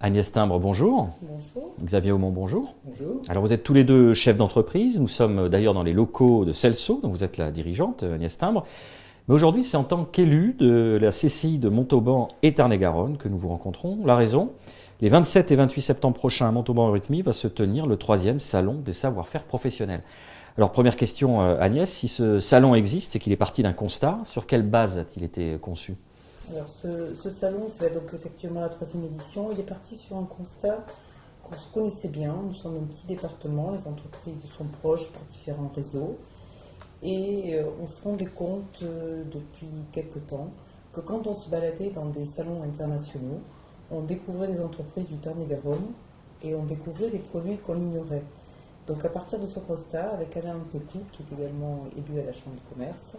Agnès Timbre, bonjour. Bonjour. Xavier Aumont, bonjour. Bonjour. Alors vous êtes tous les deux chefs d'entreprise. Nous sommes d'ailleurs dans les locaux de Celso, dont vous êtes la dirigeante, Agnès Timbre. Mais aujourd'hui, c'est en tant qu'élu de la CCI de Montauban et Tarn-et-Garonne que nous vous rencontrons. La raison, les 27 et 28 septembre prochains à Montauban-Eurythmie va se tenir le 3e salon des savoir-faire professionnels. Alors première question, Agnès, si ce salon existe et qu'il est parti d'un constat, sur quelle base a-t-il été conçu ? Alors ce salon, c'est donc effectivement la 3e édition. Il est parti sur un constat qu'on se connaissait bien. Nous sommes un petit département, les entreprises sont proches par différents réseaux. Et on se rendait compte depuis quelque temps que quand on se baladait dans des salons internationaux, on découvrait des entreprises du Tarn-et-Garonne et on découvrait des produits qu'on ignorait. Donc à partir de ce constat, avec Alain Pétou, qui est également élu à la Chambre de commerce,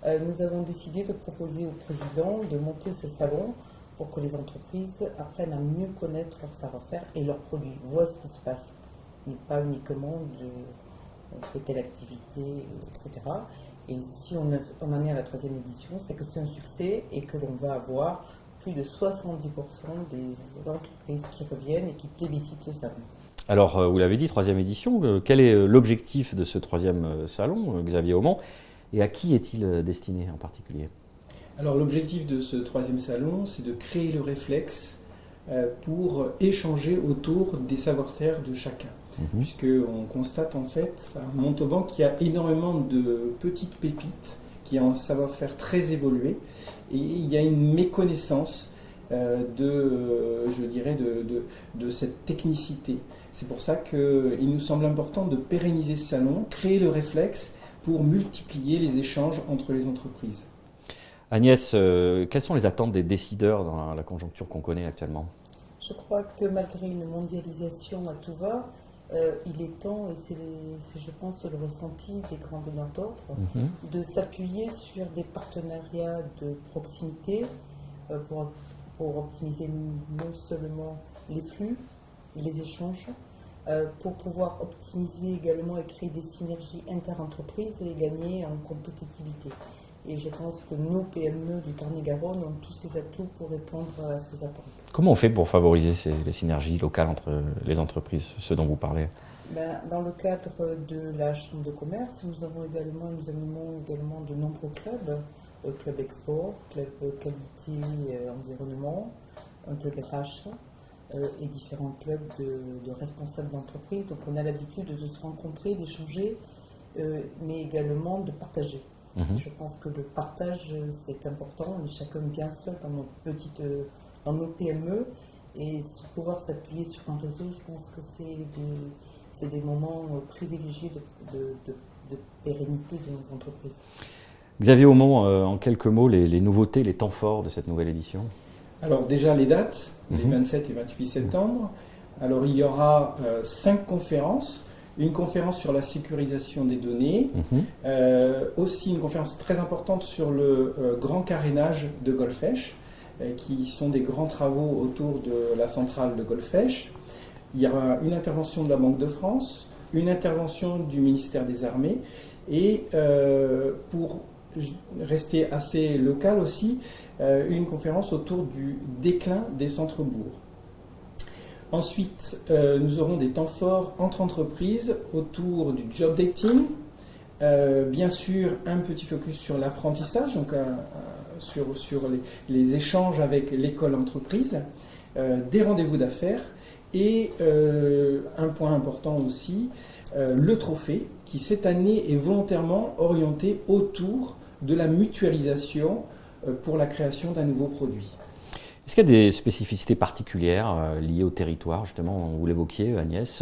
nous avons décidé de proposer au président de monter ce salon pour que les entreprises apprennent à mieux connaître leur savoir-faire et leurs produits, voient ce qui se passe, mais pas uniquement on fait telle activité, etc. Et si on en est à la 3e édition, c'est que c'est un succès et que l'on va avoir plus de 70% des entreprises qui reviennent et qui plébiscitent ce salon. Alors, vous l'avez dit, 3e édition, quel est l'objectif de ce 3e salon, Xavier Aumont, et à qui est-il destiné en particulier ? Alors l'objectif de ce 3e salon, c'est de créer le réflexe pour échanger autour des savoir-faire de chacun. Puisqu'on constate en fait à Montauban qu'il y a énormément de petites pépites qui ont un savoir-faire très évolué et il y a une méconnaissance de cette technicité. C'est pour ça qu'il nous semble important de pérenniser ce salon, créer le réflexe pour multiplier les échanges entre les entreprises. Agnès, quelles sont les attentes des décideurs dans la conjoncture qu'on connaît actuellement ? Je crois que malgré une mondialisation à tout va, il est temps, et c'est je pense le ressenti des grands donneurs d'ordre, de s'appuyer sur des partenariats de proximité pour optimiser non seulement les flux, les échanges, pour pouvoir optimiser également et créer des synergies inter-entreprises et gagner en compétitivité. Et je pense que nos PME du Tarn-et-Garonne ont tous ces atouts pour répondre à ces attentes. Comment on fait pour favoriser les synergies locales entre les entreprises, ce dont vous parlez ? Dans le cadre de la Chambre de commerce, nous animons également de nombreux clubs, club export, club qualité environnement, un club RH et différents clubs de responsables d'entreprise. Donc on a l'habitude de se rencontrer, d'échanger, mais également de partager. Je pense que le partage, c'est important. On est chacun bien seul dans nos PME. Et pouvoir s'appuyer sur un réseau, je pense que c'est des moments privilégiés de pérennité de nos entreprises. Xavier Aumont, en quelques mots, les nouveautés, les temps forts de cette nouvelle édition ? Alors déjà les dates, les 27 et 28 septembre. Alors il y aura 5 conférences. Une conférence sur la sécurisation des données, aussi une conférence très importante sur le grand carénage de Golfech, qui sont des grands travaux autour de la centrale de Golfech. Il y aura une intervention de la Banque de France, une intervention du ministère des Armées, et pour rester assez local aussi, une conférence autour du déclin des centres-bourgs. Ensuite, nous aurons des temps forts entre entreprises autour du job dating, bien sûr un petit focus sur l'apprentissage, donc sur les échanges avec l'école entreprise, des rendez-vous d'affaires et un point important aussi, le trophée qui cette année est volontairement orienté autour de la mutualisation pour la création d'un nouveau produit. Est-ce qu'il y a des spécificités particulières liées au territoire, justement, vous l'évoquiez, Agnès ?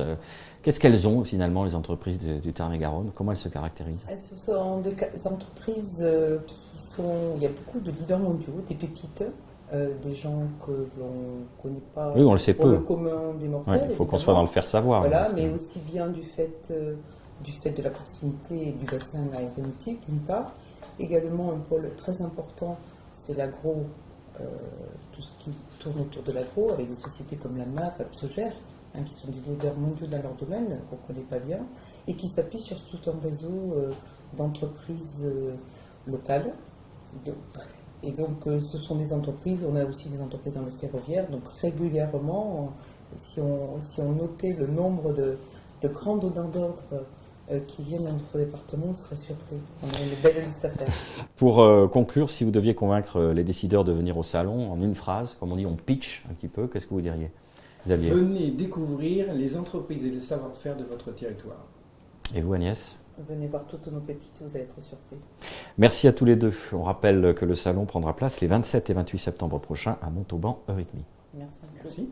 Qu'est-ce qu'elles ont finalement, les entreprises du Tarn-et-Garonne ? Comment elles se caractérisent ? Ce sont des entreprises qui sont... Il y a beaucoup de leaders mondiaux, des pépites, des gens que l'on ne connaît pas oui, on le sait pour peu. le commun des mortels. Il faut qu'on soit dans le faire savoir. Voilà, mais aussi bien du fait de la proximité et du bassin aéronautique, d'une part. Également, un pôle très important, c'est l'agro. Tout ce qui tourne autour de l'agro, avec des sociétés comme la MAF, Apsogère, qui sont des leaders mondiaux dans leur domaine, qu'on ne connaît pas bien, et qui s'appuient sur tout un réseau d'entreprises locales, Et donc, ce sont des entreprises, on a aussi des entreprises dans le ferroviaire, donc régulièrement, si on notait le nombre de grands donneurs d'ordre qui viennent dans notre département, on serait surpris. On a une belle liste à faire. Pour conclure, si vous deviez convaincre les décideurs de venir au salon en une phrase, comme on dit, on pitch un petit peu, qu'est-ce que vous diriez, Xavier? Venez découvrir les entreprises et le savoir-faire de votre territoire. Et vous, Agnès? Venez voir toutes nos pépites, vous allez être surpris. Merci à tous les deux. On rappelle que le salon prendra place les 27 et 28 septembre prochains à Montauban, Eurythmie. Merci. Merci.